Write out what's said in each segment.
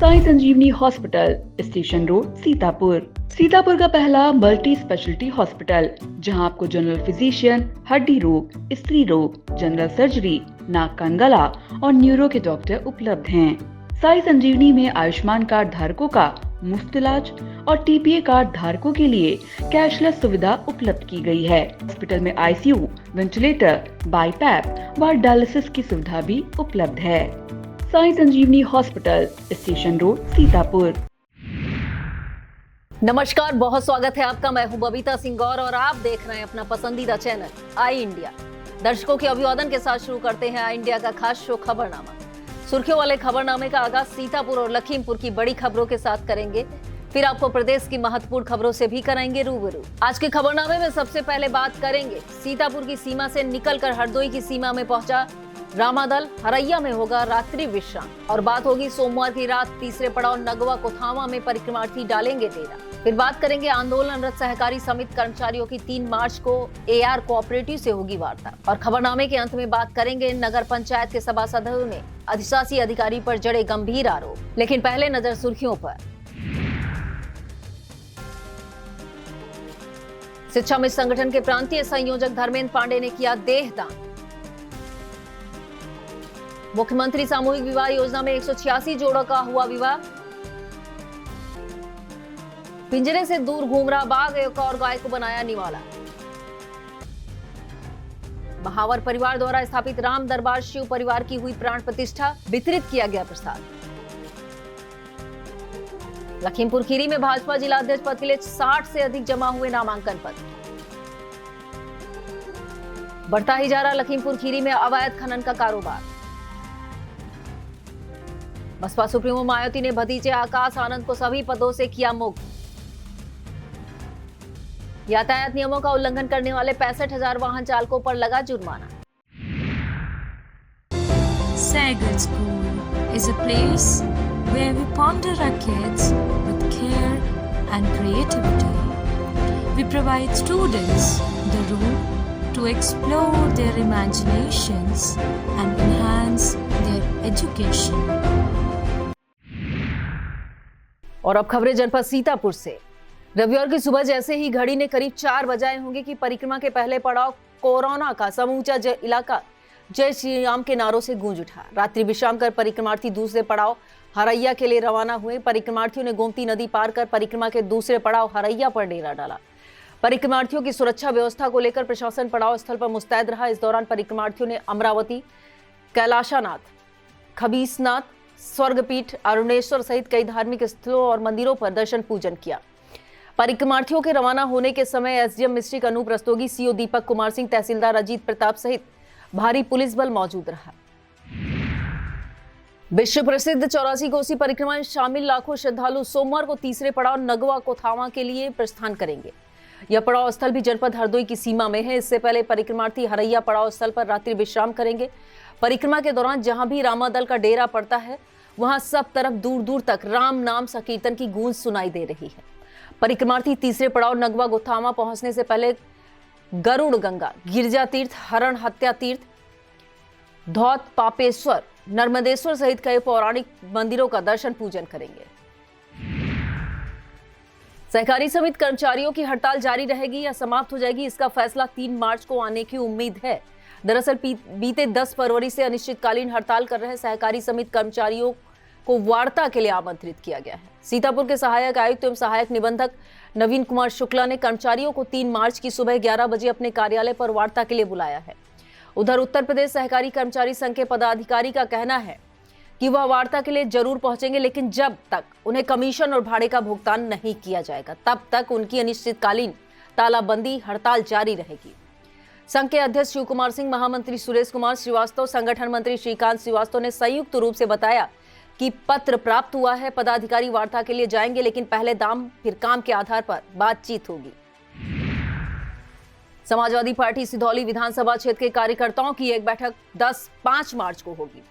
Sai Sanjeevani hospital, station road, Sitapur. Sitapur का पहला multi speciality hospital, जहां आपको जनरल फिजिशियन, हड्डी रोग, स्त्री रोग, जनरल सर्जरी, नाक कान गला और न्यूरो के डॉक्टर उपलब्ध हैं। साई संजीवनी में आयुष्मान कार्ड धारकों का मुफ्त इलाज और टीपीए कार्ड धारकों के लिए कैशलेस सुविधा उपलब्ध की गई है। हॉस्पिटल में आईसीयू, वेंटिलेटर, बाईपैप व डायलिसिस की सुविधा भी उपलब्ध है। Sai Sanjeevani hospital, station road, Sitapur. नमस्कार, बहुत स्वागत है आपका। मैं हूं बबीता सिंह गौर और आप देख रहे हैं अपना पसंदीदा चैनल आई इंडिया। दर्शकों के अभिवादन के साथ शुरू करते हैं आई इंडिया का खास शो खबरनामा। सुर्खियों वाले खबरनामे का आगाज सीतापुर और लखीमपुर की बड़ी खबरों के साथ करेंगे, फिर आपको प्रदेश की महत्वपूर्ण खबरों से भी कराएंगे रूबरू। आज के खबरनामे में सबसे पहले बात करेंगे सीतापुर की सीमा से निकलकर हरदोई की सीमा में पहुंचा रामादल, हरैया में होगा रात्रि विश्राम। और बात होगी सोमवार की रात तीसरे पड़ाव नगवा कोथावा में परिक्रमार्थी डालेंगे डेरा। फिर बात करेंगे आंदोलनरत सहकारी समिति कर्मचारियों की 3 मार्च को एआर कोऑपरेटिव से होगी वार्ता। और खबरनामे के अंत में बात करेंगे नगर पंचायत के सभासदों ने अधिशासी अधिकारी पर जड़े गंभीर आरोप। लेकिन पहले नजर सुर्खियों पर। शिक्षा मित्र संगठन के प्रांतीय संयोजक धर्मेंद्र पांडे ने किया देहदान। मुख्यमंत्री सामूहिक विवाह योजना में 186 जोड़ों का हुआ विवाह। पिंजरे से दूर घूम रहा बाघ एक और गाय को बनाया निवाला। महावर परिवार द्वारा स्थापित राम दरबार शिव परिवार की हुई प्राण प्रतिष्ठा, वितरित किया गया प्रसाद। लखीमपुर खीरी में भाजपा जिला अध्यक्ष पद के लिए 60 से अधिक जमा हुए नामांकन पत्र। बढ़ता ही जा रहा लखीमपुर खीरी में अवैध खनन का कारोबार। बसपा सुप्रीमो मायावती ने भतीजे आकाश आनंद को सभी पदों से किया मुक्त। यातायात नियमों का उल्लंघन करने वाले 65,000 वाहन चालकों पर लगा जुर्माना। Sagar School is a place where we ponder our kids with care and creativity. We provide students the room to explore their imaginations and enhance their education. और अब खबरें जनपद सीतापुर से। रविवार की सुबह जैसे ही घड़ी ने करीब 4 बजाए होंगे कि परिक्रमा के पहले पड़ाव कोरोना का समूचा इलाका जय श्री राम के नारों से गूंज उठा। रात्रि विश्राम कर परिक्रमार्थी दूसरे पड़ाव हरैया के लिए रवाना हुए। परिक्रमार्थियों ने गोमती नदी पार कर परिक्रमा के दूसरे पड़ाव हरैया पर डेरा डाला। परिक्रमार्थियों की सुरक्षा व्यवस्था को लेकर प्रशासन पड़ाव स्थल पर मुस्तैद रहा। इस दौरान परिक्रमार्थियों ने अमरावती, कैलाशानाथ, खबीसनाथ, स्वर्गपीठ, अरुणेश्वर सहित कई धार्मिक स्थलों और मंदिरों पर दर्शन पूजन किया। परिक्रमार्थियों के रवाना होने के समय एसडीएम मिस्ट्रिक अनूप रस्तोगी, सीओ दीपक कुमार सिंह, तहसीलदार अजीत प्रताप सहित भारी पुलिस बल मौजूद रहा। विश्व प्रसिद्ध 84 कोसी परिक्रमा में शामिल लाखों श्रद्धालु सोमवार को तीसरे पड़ाव नगवा कोथावा के लिए प्रस्थान करेंगे। यह पड़ाव स्थल भी जनपद हरदोई की सीमा में है। इससे पहले परिक्रमार्थी हरैया पड़ाव स्थल पर रात्रि विश्राम करेंगे। परिक्रमा के दौरान जहां भी रामादल का डेरा पड़ता है वहां सब तरफ दूर दूर तक राम नाम संकीर्तन की गूंज सुनाई दे रही है। परिक्रमार्थी तीसरे पड़ाव नगवा गोथावा पहुंचने से पहले गरुड़ गंगा, गिरजा तीर्थ, हरण हत्या तीर्थ, धौत पापेश्वर, नर्मदेश्वर सहित कई पौराणिक मंदिरों का दर्शन पूजन करेंगे। सहकारी समिति कर्मचारियों की हड़ताल जारी रहेगी या समाप्त हो जाएगी, इसका फैसला 3 मार्च को आने की उम्मीद है। दरअसल बीते 10 फरवरी से अनिश्चितकालीन हड़ताल कर रहे सहकारी समिति कर्मचारियों को वार्ता के लिए आमंत्रित किया गया है। सीतापुर के सहायक आयुक्त एवं सहायक निबंधक नवीन कुमार शुक्ला ने कर्मचारियों को 3 मार्च की सुबह 11 बजे अपने कार्यालय पर वार्ता के लिए बुलाया है। उधर उत्तर प्रदेश सहकारी कर्मचारी संघ के पदाधिकारी का कहना है कि वह वार्ता के लिए जरूर पहुंचेंगे, लेकिन जब तक उन्हें कमीशन और भाड़े का भुगतान नहीं किया जाएगा तब तक उनकी अनिश्चितकालीन तालाबंदी हड़ताल जारी रहेगी। संघ के अध्यक्ष शिव कुमार सिंह, महामंत्री सुरेश कुमार श्रीवास्तव, संगठन मंत्री श्रीकांत श्रीवास्तव ने संयुक्त रूप से बताया कि पत्र प्राप्त हुआ है। पदाधिकारी वार्ता के लिए जाएंगे, लेकिन पहले दाम फिर काम के आधार पर बातचीत होगी। समाजवादी पार्टी सिधौली विधानसभा क्षेत्र के कार्यकर्ताओं की एक बैठक 5 मार्च को होगी।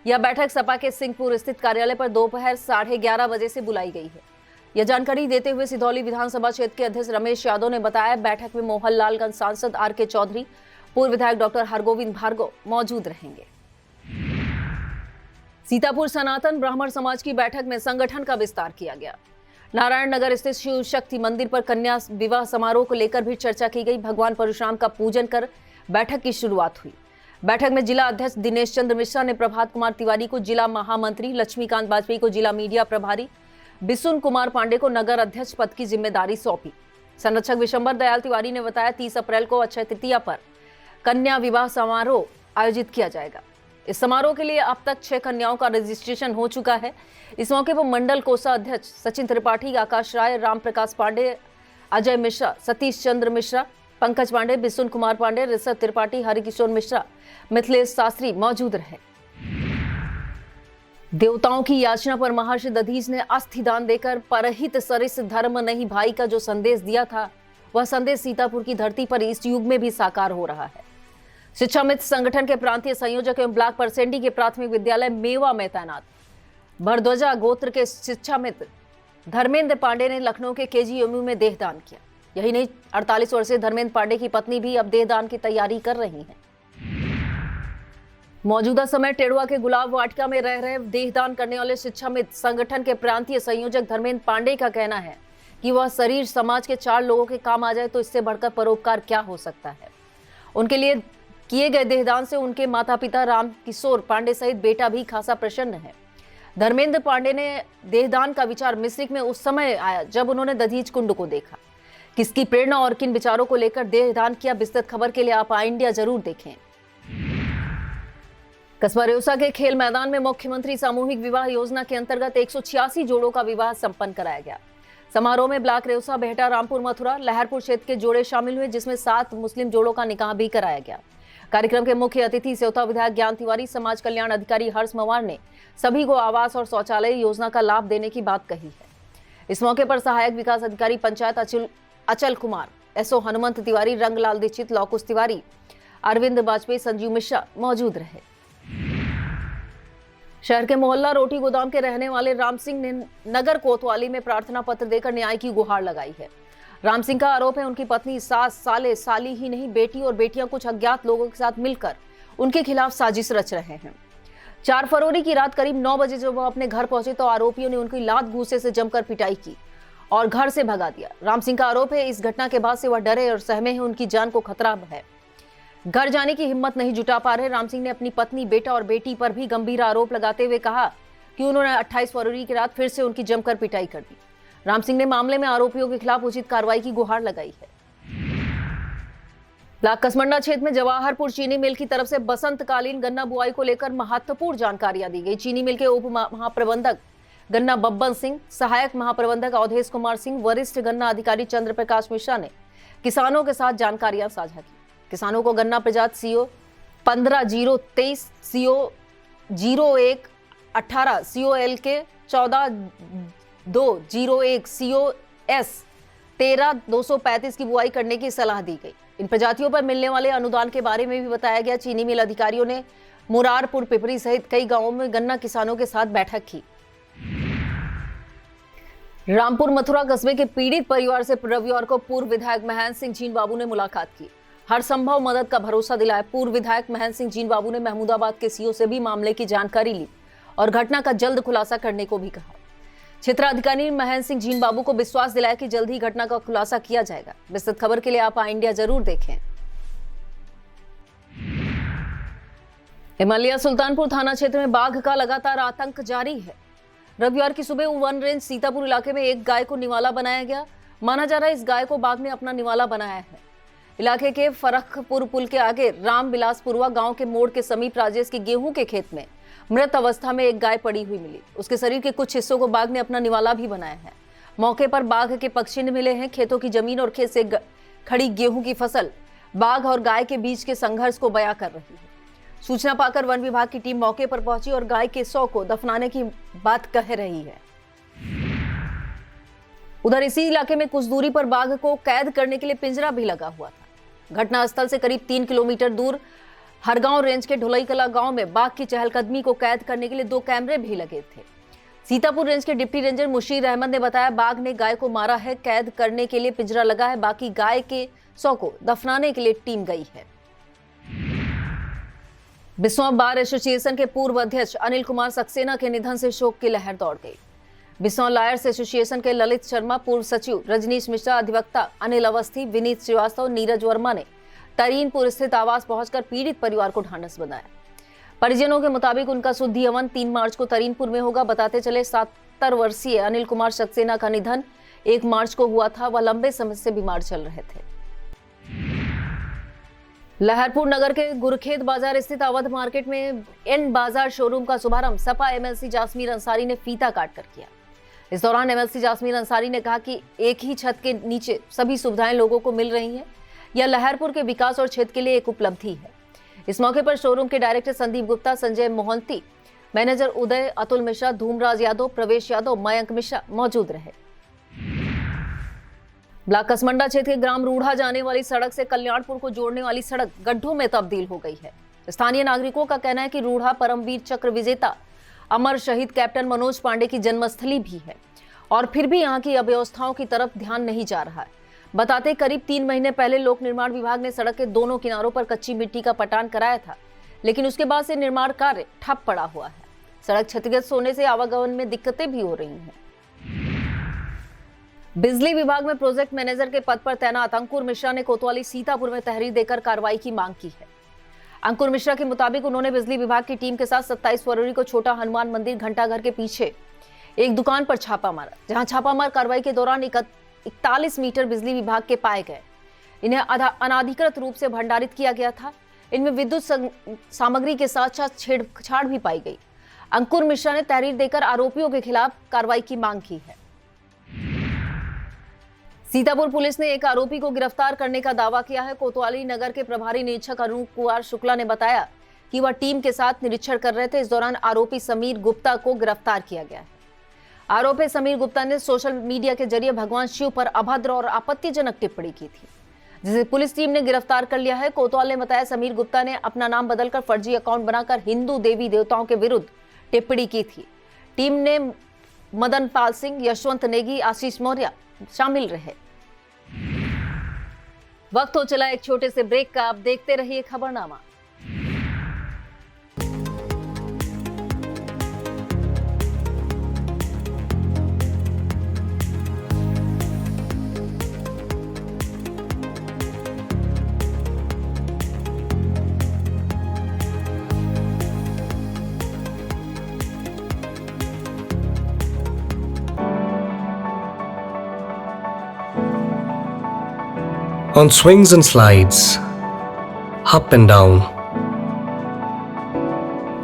यह बैठक सपा के सिंहपुर स्थित कार्यालय पर दोपहर 11:30 बजे से बुलाई गई है। यह जानकारी देते हुए सिधौली विधानसभा क्षेत्र के अध्यक्ष रमेश यादव ने बताया, बैठक में मोहनलालगंज सांसद आर.के. चौधरी, पूर्व विधायक डॉक्टर हरगोविंद भार्गव मौजूद रहेंगे। सीतापुर सनातन ब्राह्मण समाज की बैठक में संगठन का विस्तार किया गया। नारायण नगर स्थित शिव शक्ति मंदिर पर कन्या विवाह समारोह को लेकर भी चर्चा की गई। भगवान परशुराम का पूजन कर बैठक की शुरुआत हुई। बैठक में जिला अध्यक्ष दिनेश चंद्र मिश्रा ने प्रभात कुमार तिवारी को जिला महामंत्री, लक्ष्मीकांत वाजपेयी को जिला मीडिया प्रभारी, बिसुन कुमार पांडे को नगर अध्यक्ष पद की जिम्मेदारी सौंपी। संरक्षक विशंबर दयाल तिवारी ने बताया 30 अप्रैल को अक्षय तृतीया पर कन्या विवाह समारोह आयोजित किया जाएगा। इस समारोह के लिए अब तक 6 कन्याओं का रजिस्ट्रेशन हो चुका है। इस मौके पर मंडल कोषा अध्यक्ष सचिन त्रिपाठी, आकाश राय, राम प्रकाश पांडे, अजय मिश्रा, सतीश चंद्र मिश्रा, पंकज पांडे, बिसुन कुमार पांडे, ऋषभ त्रिपाठी, हरिकिशोर मिश्रा, मिथिलेश शास्त्री मौजूद रहे। देवताओं की याचना पर महर्षि दधीच ने अस्थि दान देकर परहित सरिस धर्म नहीं भाई का जो संदेश दिया था, वह संदेश सीतापुर की धरती पर इस युग में भी साकार हो रहा है। शिक्षा मित्र संगठन के प्रांतीय संयोजक एवं ब्लॉक परसेंडी के प्राथमिक विद्यालय मेवा में तैनात भरध्वजा गोत्र के शिक्षा मित्र धर्मेंद्र पांडे ने लखनऊ के केजीएमयू में देहदान किया। यही नहीं, 48 वर्षीय धर्मेंद्र पांडे की पत्नी भी अब देहदान की तैयारी कर रही हैं। मौजूदा समय टेड़ुआ के गुलाब वाटिका में रह रहे देहदान करने वाले शिक्षा मित्र संगठन के प्रांतीय संयोजक धर्मेंद्र पांडे का कहना है कि वह शरीर समाज के 4 लोगों के काम आ जाए तो इससे बढ़कर परोपकार क्या हो सकता है। उनके लिए किए गए देहदान से उनके माता पिता राम किशोर पांडे सहित बेटा भी खासा प्रसन्न है। धर्मेंद्र पांडे ने देहदान का विचार मिश्रिक में उस समय आया जब उन्होंने दधीच कुंड को देखा। किसकी प्रेरणा और किन विचारों को लेकर देहदान किया, विस्तृत खबर के लिए आप इंडिया जरूर देखें। कस्बा रेउसा के खेल मैदान में मुख्यमंत्री सामूहिक विवाह योजना के अंतर्गत 186 जोड़ों का विवाह संपन्न कराया गया। समारोह में ब्लॉक रेउसा, बेहटा, रामपुर, मथुरा, लहरपुर क्षेत्र के जोड़े शामिल हुए, जिसमें 7 मुस्लिम जोड़ों का निकाह भी कराया गया। कार्यक्रम के मुख्य अतिथि सेवता विधायक ज्ञान तिवारी, समाज कल्याण अधिकारी हर्ष मवार ने सभी को आवास और शौचालय योजना का लाभ देने की बात कही है। इस मौके पर सहायक विकास अधिकारी पंचायत अचल कुमार, एसओ हनुमंत तिवारी, रंगलाल दीक्षित, लौकुश तिवारी, अरविंद वाजपेयी, संजीव मिश्रा मौजूद रहे। शहर के मोहल्ला रोटी गोदाम के रहने वाले राम सिंह ने नगर कोतवाली में प्रार्थना पत्र देकर न्याय की गुहार लगाई है। राम सिंह का आरोप है उनकी पत्नी साली ही नहीं, बेटी और बेटियां कुछ अज्ञात लोगों के साथ मिलकर उनके खिलाफ साजिश रच रहे हैं। 4 फरवरी की रात करीब 9 बजे जब वह अपने घर पहुंचे तो आरोपियों ने उनकी लात घूंसे से जमकर पिटाई की और घर से भगा दिया। राम सिंह का आरोप है इस घटना के बाद से वह डरे और सहमे हैं, उनकी जान को खतरा है। घर जाने की हिम्मत नहीं जुटा पा रहे राम सिंह ने अपनी पत्नी, बेटा और बेटी पर भी गंभीर आरोप लगाते हुए कहा कि उन्होंने 28 फरवरी की रात फिर से उनकी जमकर पिटाई कर दी। राम सिंह ने मामले में आरोपियों के खिलाफ उचित कार्रवाई की गुहार लगाई है। ब्लॉक कसमंडा क्षेत्र में जवाहरपुर चीनी मिल की तरफ से बसंतकालीन गन्ना बुआई को लेकर महत्वपूर्ण जानकारियां दी गई। चीनी मिल के उप महाप्रबंधक गन्ना बब्बन सिंह, सहायक महाप्रबंधक अवधेश कुमार सिंह, वरिष्ठ गन्ना अधिकारी चंद्र प्रकाश मिश्रा ने किसानों के साथ जानकारियां साझा की। किसानों को गन्ना प्रजात CO 15-023, CO 01-18, COLK 14-201, COS 13-235 की बुआई करने की सलाह दी गई। इन प्रजातियों पर मिलने वाले अनुदान के बारे में भी बताया गया। चीनी मिल अधिकारियों ने मुरारपुर, पिपरी सहित कई गांवों में गन्ना किसानों के साथ बैठक की। रामपुर मथुरा कस्बे के पीड़ित परिवार से रविवार को पूर्व विधायक महेंद्र सिंह जीन बाबू ने मुलाकात की। हर संभव मदद का भरोसा दिलाया। पूर्व विधायक महेंद्र सिंह जीन बाबू ने महमूदाबाद के CO से भी मामले की जानकारी ली और घटना का जल्द खुलासा करने को भी कहा। क्षेत्राधिकारी महेंद्र सिंह जीन बाबू को विश्वास दिलाया कि जल्द ही घटना का खुलासा किया जाएगा। विस्तृत खबर के लिए आप इंडिया जरूर देखें। हिमालय सुल्तानपुर थाना क्षेत्र में बाघ का लगातार आतंक जारी है। रविवार की सुबह वन रेंज सीतापुर इलाके में एक गाय को निवाला बनाया गया। माना जा रहा है इस गाय को बाघ ने अपना निवाला बनाया है। इलाके के फरखपुर पुल के आगे राम बिलासपुरवा गांव के मोड़ के समीप राजेश के गेहूं के खेत में मृत अवस्था में एक गाय पड़ी हुई मिली। उसके शरीर के कुछ हिस्सों को बाघ ने अपना निवाला भी बनाया है। मौके पर बाघ के पक्षी मिले हैं। खेतों की जमीन और खेत से खड़ी गेहूं की फसल बाघ और गाय के बीच के संघर्ष को बयां कर रही है। सूचना पाकर वन विभाग की टीम मौके पर पहुंची और गाय के शव को दफनाने की बात कह रही है। उधर इसी इलाके में कुछ दूरी पर बाघ को कैद करने के लिए पिंजरा भी लगा हुआ था। घटनास्थल से करीब 3 किलोमीटर दूर हरगांव रेंज के ढोलई कला गांव में बाघ की चहलकदमी को कैद करने के लिए 2 कैमरे भी लगे थे। सीतापुर रेंज के डिप्टी रेंजर मुशीर अहमद ने बताया बाघ ने गाय को मारा है, कैद करने के लिए पिंजरा लगा है, बाकी गाय के शव को दफनाने के लिए टीम गई है। बिस्वा बार एसोसिएशन के पूर्व अध्यक्ष अनिल कुमार सक्सेना के निधन से शोक की लहर दौड़ गई। बिस्वा लायर्स एसोसिएशन के ललित शर्मा, पूर्व सचिव रजनीश मिश्रा, अधिवक्ता अनिल अवस्थी, विनीत श्रीवास्तव, नीरज वर्मा ने तरीनपुर स्थित आवास पहुंचकर पीड़ित परिवार को ढांढस बंधाया। परिजनों के मुताबिक उनका शुद्धि हवन 3 मार्च को तरीनपुर में होगा। बताते चले 70 वर्षीय अनिल कुमार सक्सेना का निधन 1 मार्च को हुआ था। वह लंबे समय से बीमार चल रहे थे। लहरपुर नगर के गुरखेत बाजार स्थित अवध मार्केट में एन बाजार शोरूम का शुभारंभ सपा एमएलसी जासमीर अंसारी ने फीता काटकर किया। इस दौरान एमएलसी जासमीर अंसारी ने कहा कि एक ही छत के नीचे सभी सुविधाएं लोगों को मिल रही हैं। यह लहरपुर के विकास और क्षेत्र के लिए एक उपलब्धि है। इस मौके पर शोरूम के डायरेक्टर संदीप गुप्ता, संजय मोहंती, मैनेजर उदय, अतुल मिश्रा, धूमराज यादव, प्रवेश यादव, मयंक मिश्रा मौजूद रहे। ब्लॉक कसमंडा क्षेत्र के ग्राम रूढ़ा जाने वाली सड़क से कल्याणपुर को जोड़ने वाली सड़क गड्ढों में तब्दील हो गई है। स्थानीय नागरिकों का कहना है कि रूढ़ा परमवीर चक्र विजेता अमर शहीद कैप्टन मनोज पांडे की जन्मस्थली भी है और फिर भी यहाँ की अव्यवस्थाओं की तरफ ध्यान नहीं जा रहा है। बताते करीब 3 महीने पहले लोक निर्माण विभाग ने सड़क के दोनों किनारों पर कच्ची मिट्टी का पटान कराया था, लेकिन उसके बाद से निर्माण कार्य ठप पड़ा हुआ है। सड़क क्षतिग्रस्त होने से आवागमन में दिक्कतें भी हो रही हैं। बिजली विभाग में प्रोजेक्ट मैनेजर के पद पर तैनात अंकुर मिश्रा ने कोतवाली सीतापुर में तहरीर देकर कार्रवाई की मांग की है। अंकुर मिश्रा के मुताबिक उन्होंने बिजली विभाग की टीम के साथ 27 फरवरी को छोटा हनुमान मंदिर घंटाघर के पीछे एक दुकान पर छापा मारा, जहां छापामार कार्रवाई के दौरान 41 मीटर बिजली विभाग के पाए गए। इन्हें अनाधिकृत रूप से भंडारित किया गया था। इनमें विद्युत सामग्री के साथ साथ छेड़छाड़ भी पाई गई। अंकुर मिश्रा ने तहरीर देकर आरोपियों के खिलाफ कार्रवाई की मांग की है। सीतापुर पुलिस ने एक आरोपी को गिरफ्तार करने का दावा किया है। कोतवाली नगर के प्रभारी निरीक्षक अनूप कुमार शुक्ला ने बताया कि वह टीम के साथ निरीक्षण कर रहे थे। इस दौरान आरोपी समीर गुप्ता को गिरफ्तार किया गया है। आरोपी समीर गुप्ता ने सोशल मीडिया के जरिए भगवान शिव पर अभद्र और आपत्तिजनक टिप्पणी की थी, जिसे पुलिस टीम ने गिरफ्तार कर लिया है। कोतवाल ने बताया समीर गुप्ता ने अपना नाम बदलकर फर्जी अकाउंट बनाकर हिंदू देवी देवताओं के विरुद्ध टिप्पणी की थी। टीम ने मदन पाल सिंह, यशवंत नेगी, आशीष मौर्य शामिल रहे। वक्त हो चला एक छोटे से ब्रेक का। आप देखते रहिए खबरनामा। On swings and slides, up and down,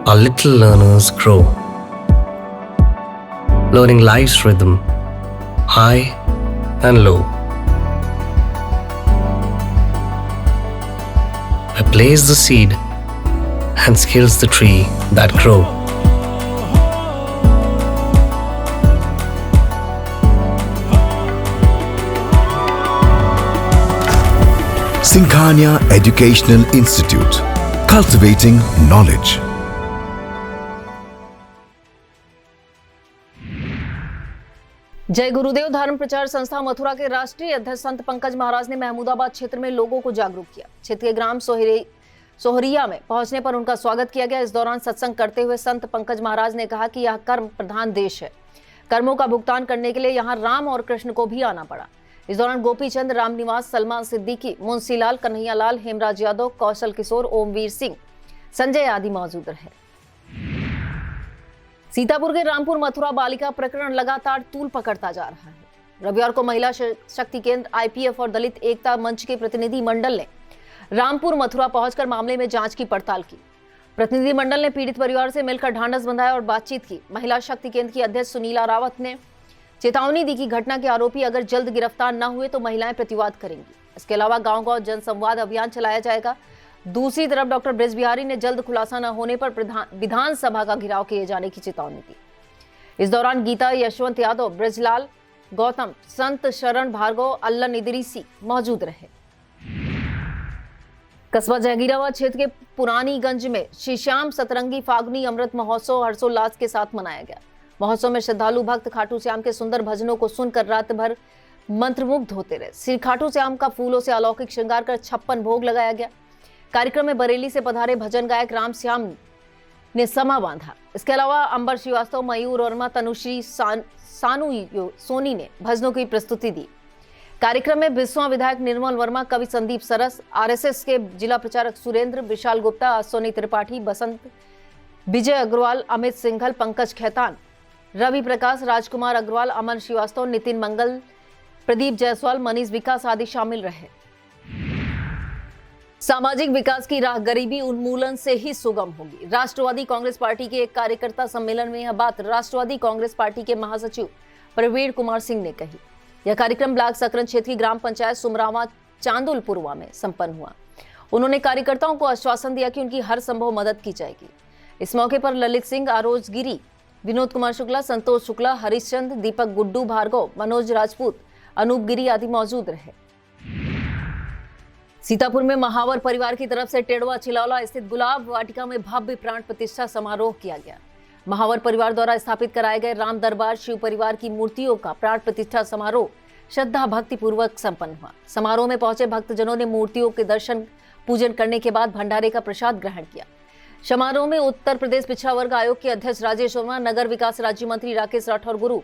our little learners grow, learning life's rhythm, high and low. Where plays the seed and skills the tree that grow. Singhania Educational Institute, cultivating knowledge. जय गुरुदेव धर्म प्रचार संस्था मथुरा के राष्ट्रीय अध्यक्ष संत पंकज महाराज ने महमूदाबाद क्षेत्र में लोगों को जागरूक किया। क्षेत्र के ग्राम सोहरिया में पहुंचने पर उनका स्वागत किया गया। इस दौरान सत्संग करते हुए संत पंकज महाराज ने कहा कि यह कर्म प्रधान देश है। कर्मों का भुगतान करने के लिए यहाँ राम और कृष्ण को भी आना पड़ा। इस दौरान गोपीचंद, रामनिवास, सलमान सिद्दीकी, मुंशीलाल, कन्हैयालाल, हेमराज यादव, कौशल किशोर, ओमवीर सिंह, संजय आदि मौजूद रहे। सीतापुर के रामपुर मथुरा बालिका प्रकरण लगातार तूल पकड़ता जा रहा है। रविवार को महिला शक्ति केंद्र, आईपीएफ और दलित एकता मंच के प्रतिनिधि मंडल ने रामपुर मथुरा पहुंचकर मामले में जांच की पड़ताल की। प्रतिनिधि मंडल ने पीड़ित परिवार से मिलकर ढांढस बंधाया और बातचीत की। महिला शक्ति केंद्र की अध्यक्ष सुनीला रावत ने चेतावनी दी कि घटना के आरोपी अगर जल्द गिरफ्तार न हुए तो महिलाएं प्रतिवाद करेंगी। इसके अलावा गांव-गांव जनसंवाद अभियान चलाया जाएगा। दूसरी तरफ डॉक्टर ब्रज बिहारी ने जल्द खुलासा न होने पर विधानसभा का घेराव किए जाने की चेतावनी दी। इस दौरान गीता, यशवंत यादव, ब्रजलाल, गौतम, संत शरण भार्गव, अल्लन इदरीसी मौजूद रहे। कस्बा जहांगीराबाद क्षेत्र के पुरानीगंज में श्री श्याम सतरंगी फागुनी अमृत महोत्सव हर्षोल्लास के साथ मनाया गया। महोत्सव में श्रद्धालु भक्त खाटू श्याम के सुंदर भजनों को सुनकर रात भर मंत्रमुग्ध होते रहे। श्री खाटू श्याम का फूलों से अलौकिक श्रृंगार कर 56 भोग लगाया गया। कार्यक्रम में बरेली से पधारे भजन गायक राम श्याम ने समा बांधा। इसके अलावा अंबर श्रीवास्तव, मयूर वर्मा, तनुश्री सानू सोनी ने भजनों की प्रस्तुति दी। कार्यक्रम में बिस्वा विधायक निर्मल वर्मा, कवि संदीप सरस, आरएसएस के जिला प्रचारक सुरेंद्र, विशाल गुप्ता, सोनी त्रिपाठी, बसंत, विजय अग्रवाल, अमित सिंघल, पंकज खेतान, रवि प्रकाश, राजकुमार अग्रवाल, अमन श्रीवास्तव, नितिन मंगल, प्रदीप जायसवाल, मनीष विकास आदि शामिल रहे। सामाजिक विकास की राह गरीबी उन्मूलन से ही सुगम होगी। राष्ट्रवादी कांग्रेस पार्टी के एक कार्यकर्ता सम्मेलन में यह बात राष्ट्रवादी कांग्रेस पार्टी के महासचिव प्रवीण कुमार सिंह ने कही। यह कार्यक्रम ब्लॉक सकरन क्षेत्र की ग्राम पंचायत सुमरावा चांदुलपुरवा में संपन्न हुआ। उन्होंने कार्यकर्ताओं को आश्वासन दिया कि उनकी हर संभव मदद की जाएगी। इस मौके पर ललित सिंह, आरोज गिरी, विनोद कुमार शुक्ला, संतोष शुक्ला, हरिश्चंद्र, दीपक गुड्डू भार्गव, मनोज राजपूत, अनूप गिरी आदि मौजूद रहे। सीतापुर में महावर परिवार की तरफ से टेड़वा चिलौला स्थित गुलाब वाटिका में भव्य प्राण प्रतिष्ठा समारोह किया गया। महावर परिवार द्वारा स्थापित कराए गए राम दरबार शिव परिवार की मूर्तियों का प्राण प्रतिष्ठा समारोह श्रद्धा भक्ति पूर्वक संपन्न हुआ। समारोह में पहुंचे भक्तजनों ने मूर्तियों के दर्शन पूजन करने के बाद भंडारे का प्रसाद ग्रहण किया। समारोह में उत्तर प्रदेश पिछड़ा वर्ग आयोग के अध्यक्ष राजेश वर्मा, नगर विकास राज्य मंत्री राकेश राठौर गुरु,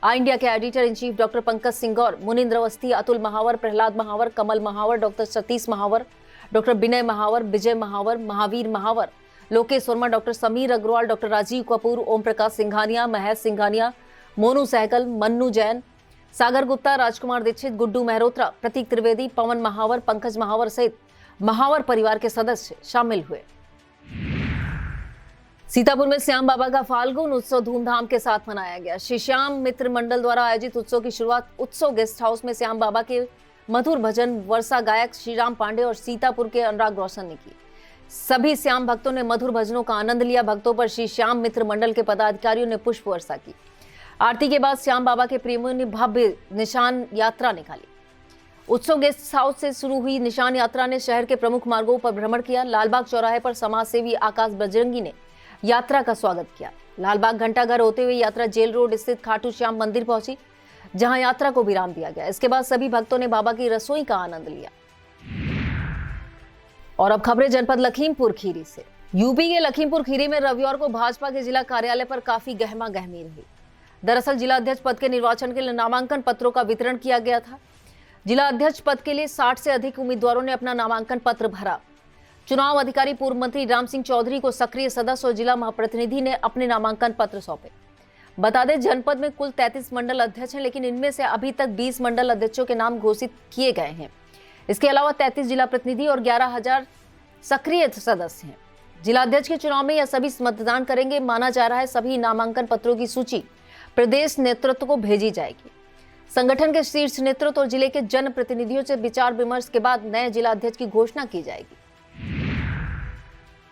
आई इंडिया के editor in chief doctor Pankaj Singh Gaur, Munindra Awasthi, Atul Mahawar, Prahlad Mahawar, Kamal Mahawar, doctor Satish Mahawar, doctor Vinay Mahawar, Vijay Mahawar, Mahavir Mahawar, Lokesh Verma, doctor Sameer Agarwal, doctor Rajeev Kapoor, Om Prakash Singhania, Mahesh Singhania, Monu Sehgal, Mannu Jain, Sagar Gupta, Rajkumar Dixit, Guddu Mehrotra, Prateek Trivedi, Pawan Mahawar, Pankaj Mahawar सहित महावर परिवार के सदस्य शामिल हुए। सीतापुर में श्याम बाबा का फाल्गुन उत्सव धूमधाम के साथ मनाया गया। श्री श्याम मित्र मंडल द्वारा आयोजित उत्सव की शुरुआत उत्सव गेस्ट हाउस में श्याम बाबा के मधुर भजन वर्षा गायक श्रीराम पांडे और सीतापुर के अनुराग रोशन ने की। सभी श्याम भक्तों ने मधुर भजनों का आनंद लिया। भक्तों पर श्री श्याम मित्र मंडल के पदाधिकारियों ने पुष्प वर्षा की। आरती के बाद श्याम बाबा के प्रेमियों ने भव्य निशान यात्रा निकाली। उत्सव गेस्ट हाउस से शुरू हुई निशान यात्रा ने शहर के प्रमुख मार्गों पर भ्रमण किया। लालबाग चौराहे पर समाज सेवी आकाश बजरंगी ने यात्रा का स्वागत किया। लालबाग घंटाघर होते हुए यात्रा जेल रोड स्थित खाटू श्याम मंदिर पहुंची, जहां यात्रा को विराम दिया गया। इसके बाद सभी भक्तों ने बाबा की रसोई का आनंद लिया। और अब खबरें जनपद लखीमपुर खीरी से। यूपी के लखीमपुर खीरी में रविवार को भाजपा के जिला कार्यालय पर काफी गहमा गहमी रही। दरअसल जिला अध्यक्ष पद के निर्वाचन के लिए नामांकन पत्रों का वितरण किया गया था। जिला अध्यक्ष पद के लिए 60 से अधिक उम्मीदवारों ने अपना नामांकन पत्र भरा। चुनाव अधिकारी पूर्व मंत्री राम सिंह चौधरी को सक्रिय सदस्य और जिला महाप्रतिनिधि ने अपने नामांकन पत्र सौंपे। बता दें, जनपद में कुल 33 मंडल अध्यक्ष हैं, लेकिन इनमें से अभी तक 20 मंडल अध्यक्षों के नाम घोषित किए गए हैं। इसके अलावा 33 जिला प्रतिनिधि और 11,000 सक्रिय सदस्य हैं। जिला अध्यक्ष के चुनाव में यह सभी मतदान करेंगे। माना जा रहा है सभी नामांकन पत्रों की सूची प्रदेश नेतृत्व को भेजी जाएगी। संगठन के शीर्ष नेतृत्व और जिले के जन प्रतिनिधियों से विचार विमर्श के बाद नए जिला अध्यक्ष की घोषणा की जाएगी।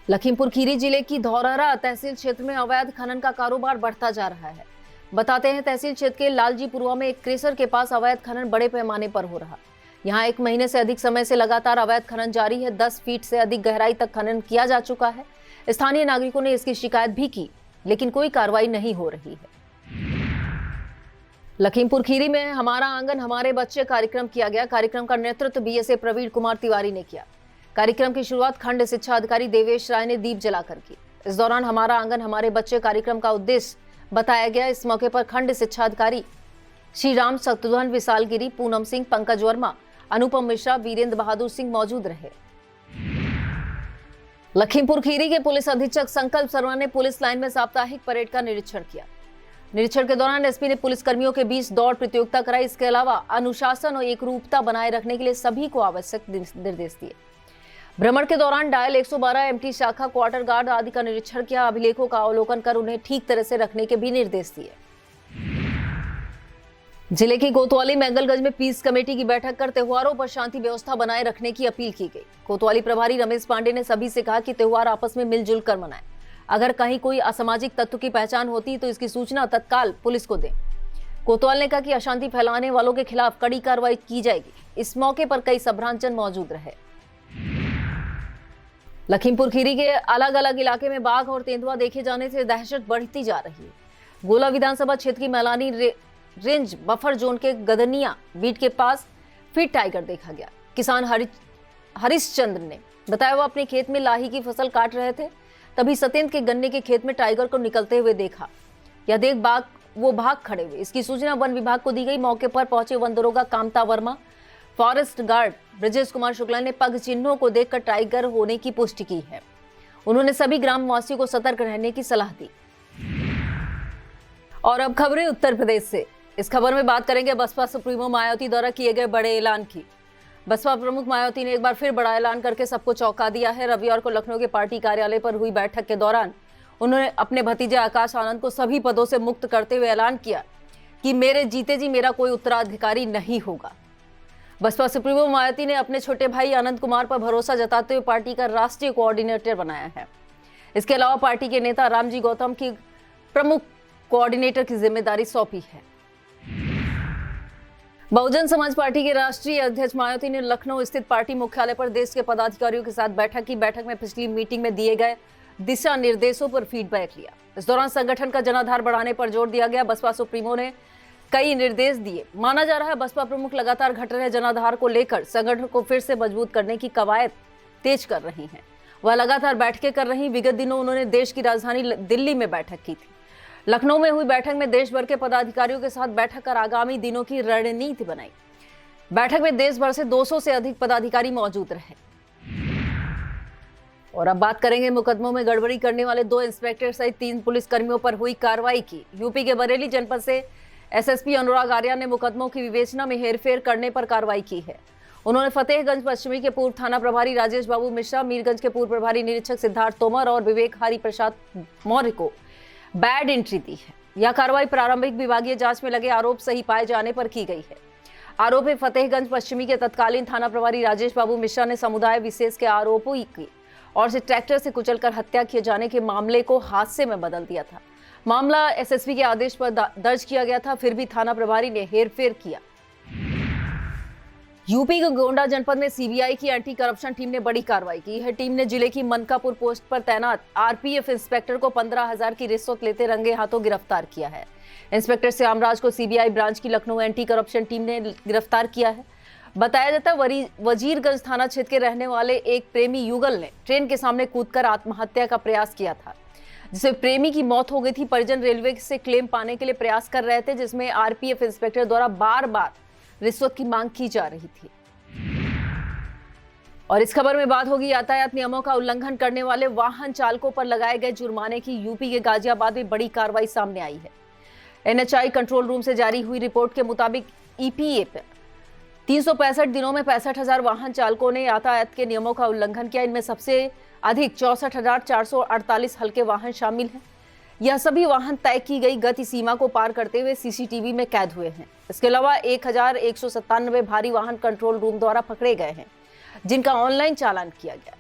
लखीमपुर खीरी जिले की धौरहरा तहसील क्षेत्र में अवैध खनन का कारोबार बढ़ता जा रहा है। बताते हैं, तहसील क्षेत्र के लालजीपुरवा में एक क्रेशर के पास अवैध खनन बड़े पैमाने पर हो रहा। यहाँ 1 महीने से अधिक समय से लगातार अवैध खनन जारी है। 10 फीट से अधिक गहराई तक खनन किया जा चुका है। स्थानीय नागरिकों ने इसकी शिकायत भी की, लेकिन कोई कार्रवाई नहीं हो रही है। लखीमपुर खीरी में हमारा आंगन हमारे बच्चे कार्यक्रम किया गया। कार्यक्रम का नेतृत्व बीएसए प्रवीण कुमार तिवारी ने किया। कार्यक्रम की शुरुआत खंड शिक्षा अधिकारी देवेश राय ने दीप जलाकर की। इस दौरान हमारा आंगन हमारे बच्चे कार्यक्रम का उद्देश्य बताया गया। इस मौके पर खंड शिक्षा अधिकारी श्री राम शत्रुघ्न विशालगिरी, पूनम सिंह, पंकज वर्मा, अनुपम मिश्रा, वीरेंद्र बहादुर सिंह मौजूद रहे। लखीमपुर खीरी के पुलिस अधीक्षक संकल्प शर्मा ने पुलिस लाइन में साप्ताहिक परेड का निरीक्षण किया। निरीक्षण के दौरान एसपी ने पुलिस कर्मियों के बीच दौड़ प्रतियोगिता कराई। इसके अलावा अनुशासन और एकरूपता बनाए रखने के लिए सभी को आवश्यक निर्देश दिए। भ्रमण के दौरान डायल 112 एमटी शाखा, क्वार्टर गार्ड आदि का निरीक्षण किया। अभिलेखों का अवलोकन कर उन्हें ठीक तरह से रखने के भी निर्देश दिए। जिले की कोतवाली मैंगलगंज में पीस कमेटी की बैठक कर त्योहारों पर शांति व्यवस्था बनाए रखने की अपील की गई। कोतवाली प्रभारी रमेश पांडे ने सभी से कहा कि त्योहार आपस में मिलजुल कर मनाएं। अगर कहीं कोई असामाजिक तत्व की पहचान होती तो इसकी सूचना तत्काल पुलिस को दें। कोतवाल ने कहा कि अशांति फैलाने वालों के खिलाफ कड़ी कार्रवाई की जाएगी। इस मौके पर कई संभ्रांतजन मौजूद रहे। लखीमपुर खीरी के अलग अलग इलाके में बाघ और तेंदुआ देखे जाने से दहशत बढ़ती जा रही है। गोला विधानसभा क्षेत्र की मैलानी रेंज बफर जोन के गदनिया बीट के पास फिर टाइगर देखा गया। किसान हरिश्चंद्र ने बताया वो अपने खेत में लाही की फसल काट रहे थे, तभी सत्येंद्र के गन्ने के खेत में टाइगर को निकलते हुए देखा। यह देख वो भाग खड़े हुए। इसकी सूचना वन विभाग को दी गई। मौके पर पहुंचे वन दरोगा कामता वर्मा, फॉरेस्ट गार्ड ब्रजेश कुमार शुक्ला ने पग चिन्हों को देखकर टाइगर होने की पुष्टि की है। उन्होंने सभी ग्रामवासियों को सतर्क रहने की सलाह दी। और अब खबरें उत्तर प्रदेश से। इस खबर में बात करेंगे बसपा सुप्रीमो मायावती द्वारा किए गए बड़े ऐलान की। बसपा प्रमुख मायावती ने एक बार फिर बड़ा ऐलान करके सबको चौंका दिया है। रविवार को लखनऊ के पार्टी कार्यालय पर हुई बैठक के दौरान उन्होंने अपने भतीजे आकाश आनंद को सभी पदों से मुक्त करते हुए ऐलान किया कि मेरे जीते जी मेरा कोई उत्तराधिकारी नहीं होगा। बसपा सुप्रीमो मायावती ने अपने छोटे भाई आनंद कुमार पर भरोसा जताते हुए पार्टी का राष्ट्रीय कोऑर्डिनेटर बनाया है। इसके अलावा पार्टी के नेता रामजी गौतम की प्रमुख कोऑर्डिनेटर की जिम्मेदारी सौंपी है। बहुजन समाज पार्टी के राष्ट्रीय अध्यक्ष मायावती ने लखनऊ स्थित पार्टी मुख्यालय पर देश के पदाधिकारियों के साथ बैठक की। बैठक में पिछली मीटिंग में दिए गए दिशा निर्देशों पर फीडबैक लिया। इस दौरान संगठन का जनाधार बढ़ाने पर जोर दिया गया। बसपा सुप्रीमो ने कई निर्देश दिए। माना जा रहा है बसपा प्रमुख लगातार घट रहे जनाधार को लेकर संगठन को फिर से मजबूत करने की कवायद तेज कर रही हैं। वह लगातार बैठकें कर रही। विगत दिनों उन्होंने देश की राजधानी दिल्ली में बैठक की थी। लखनऊ में हुई बैठक में देश भर के पदाधिकारियों के साथ बैठक कर आगामी दिनों की रणनीति बनाई। बैठक में देश भर से 200 से अधिक पदाधिकारी मौजूद रहे। और अब बात करेंगे मुकदमों में गड़बड़ी करने वाले 2 इंस्पेक्टर सहित 3 पुलिसकर्मियों पर हुई कार्रवाई की। यूपी के बरेली जनपद से एसएसपी अनुराग आर्या ने मुकदमों की विवेचना में हेरफेर करने पर कार्रवाई की है। उन्होंने फतेहगंज पश्चिमी के पूर्व थाना प्रभारी राजेश बाबू मिश्रा, मीरगंज के पूर्व प्रभारी निरीक्षक सिद्धार्थ तोमर और विवेक हरि प्रसाद मौर्य को बैड एंट्री दी है। यह कार्रवाई प्रारंभिक विभागीय जांच में लगे आरोप सही पाए जाने पर की गई है। आरोपी फतेहगंज पश्चिमी के तत्कालीन थाना प्रभारी राजेश बाबू मिश्रा ने समुदाय विशेष के आरोपों की और से ट्रैक्टर से कुचलकर हत्या किए जाने के मामले को हादसे में बदल दिया था। मामला एसएसपी के आदेश पर दर्ज किया गया था, फिर भी थाना प्रभारी ने हेरफेर किया। यूपी के गोंडा जनपद में सीबीआई की एंटी करप्शन टीम ने बड़ी कार्रवाई की है। टीम ने जिले की मनकापुर पोस्ट पर तैनात आरपीएफ इंस्पेक्टर को 15,000 की रिश्वत लेते रंगे हाथों गिरफ्तार किया है। इंस्पेक्टर श्यामराज को सीबीआई ब्रांच की लखनऊ एंटी करप्शन टीम ने गिरफ्तार किया है। बताया जाता है वजीरगंज थाना क्षेत्र के रहने वाले एक प्रेमी युगल ने ट्रेन के सामने कूदकर आत्महत्या का प्रयास किया था, जिससे प्रेमी की मौत हो गई थी। परिजन रेलवे से क्लेम पाने के लिए प्रयास कर रहे थे, जिसमें आरपीएफ इंस्पेक्टर द्वारा बार-बार रिश्वत की मांग की जा रही थी। और इस खबर में बात होगी यातायात नियमों का उल्लंघन करने वाले वाहन चालकों पर लगाए गए जुर्माने की। यूपी के गाजियाबाद में बड़ी कार्रवाई सामने आई है। एनएचआई कंट्रोल रूम से जारी हुई रिपोर्ट के मुताबिक ईपीए पर 365 दिनों में 65,000 वाहन चालकों ने यातायात के नियमों का उल्लंघन किया। इनमें सबसे अधिक 64,448 हल्के वाहन शामिल हैं। यह सभी वाहन तय की गई गति सीमा को पार करते हुए सीसीटीवी में कैद हुए हैं। इसके अलावा 1,197 भारी वाहन कंट्रोल रूम द्वारा पकड़े गए हैं, जिनका ऑनलाइन चालान किया गया।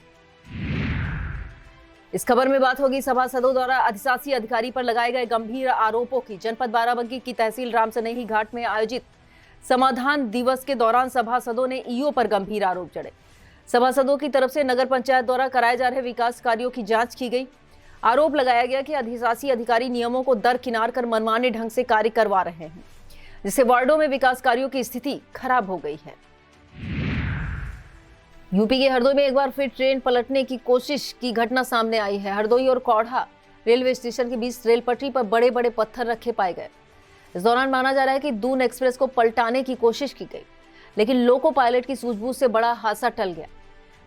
इस खबर में बात होगी सभासदों द्वारा अधिशासी अधिकारी पर लगाए गए गंभीर आरोपों की। जनपद बाराबंकी की तहसील रामसनेही घाट में आयोजित समाधान दिवस के दौरान सभासदों ने ईओ पर गंभीर आरोप जड़े। सभासदों की तरफ से नगर पंचायत द्वारा कराए जा रहे विकास कार्यों की जांच की गई। आरोप लगाया गया कि अधिशासी अधिकारी नियमों को दरकिनार कर मनमाने ढंग से कार्य करवा रहे हैं, जिससे वार्डों में विकास कार्यों की स्थिति खराब हो गई है। यूपी के हरदोई में एक बार फिर ट्रेन पलटने की कोशिश की घटना सामने आई है। हरदोई और कौड़ा रेलवे स्टेशन के बीच रेल पटरी पर बड़े बड़े पत्थर रखे पाए गए। इस दौरान माना जा रहा है कि दून एक्सप्रेस को पलटाने की कोशिश की गई, लेकिन लोको पायलट की सूझबूझ से बड़ा हादसा टल गया।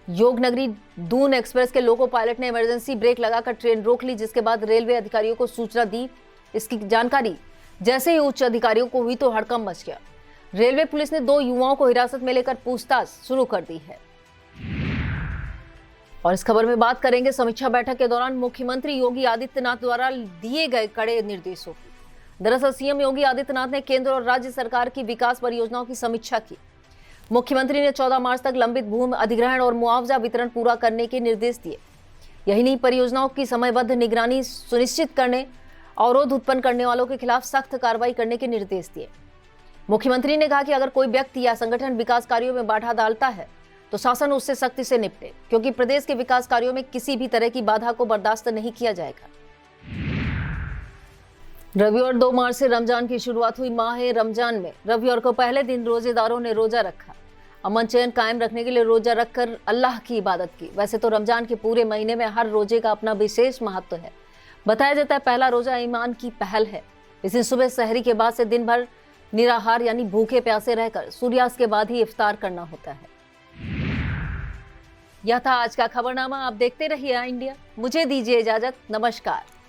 योगनगरी दून एक्सप्रेस के लोको पायलट ने इमरजेंसी ब्रेक लगाकर ट्रेन रोक ली, जिसके बाद रेलवे अधिकारियों को सूचना दी। इसकी जानकारी जैसे ही उच्च अधिकारियों को हुई तो हड़कंप मच गया। रेलवे पुलिस ने 2 युवाओं को हिरासत में लेकर पूछताछ शुरू कर दी है। और इस खबर में बात करेंगे समीक्षा बैठक के दौरान मुख्यमंत्री योगी आदित्यनाथ द्वारा दिए गए कड़े निर्देशों की। दरअसल सीएम योगी आदित्यनाथ ने केंद्र और राज्य सरकार की विकास परियोजनाओं की समीक्षा की। मुख्यमंत्री ने 14 मार्च तक लंबित भूमि अधिग्रहण और मुआवजा वितरण पूरा करने के निर्देश दिए। यही नहीं, परियोजनाओं की समयबद्ध निगरानी सुनिश्चित करने, अवरोध उत्पन्न करने वालों के खिलाफ सख्त कार्रवाई करने के निर्देश दिए। मुख्यमंत्री ने कहा कि अगर कोई व्यक्ति या संगठन विकास कार्यों में बाधा डालता है तो शासन उससे सख्ती से निपटे, क्योंकि प्रदेश के विकास कार्यों में किसी भी तरह की बाधा को बर्दाश्त नहीं किया जाएगा। रविवार 2 मार्च से रमजान की शुरुआत हुई। माह रमजान में रविवार को पहले दिन रोजेदारों ने रोजा रखा। अमन चैन कायम रखने के लिए रोजा रखकर अल्लाह की इबादत की। वैसे तो रमजान के पूरे महीने में हर रोजे का अपना विशेष महत्व है। बताया जाता है पहला रोजा ईमान की पहल है। इस दिन सुबह सहरी के बाद से दिन भर निराहार यानी भूखे प्यासे रहकर सूर्यास्त के बाद ही इफ्तार करना होता है। यह था आज का खबरनामा। आप देखते रहिए इंडिया। मुझे दीजिए इजाजत। नमस्कार।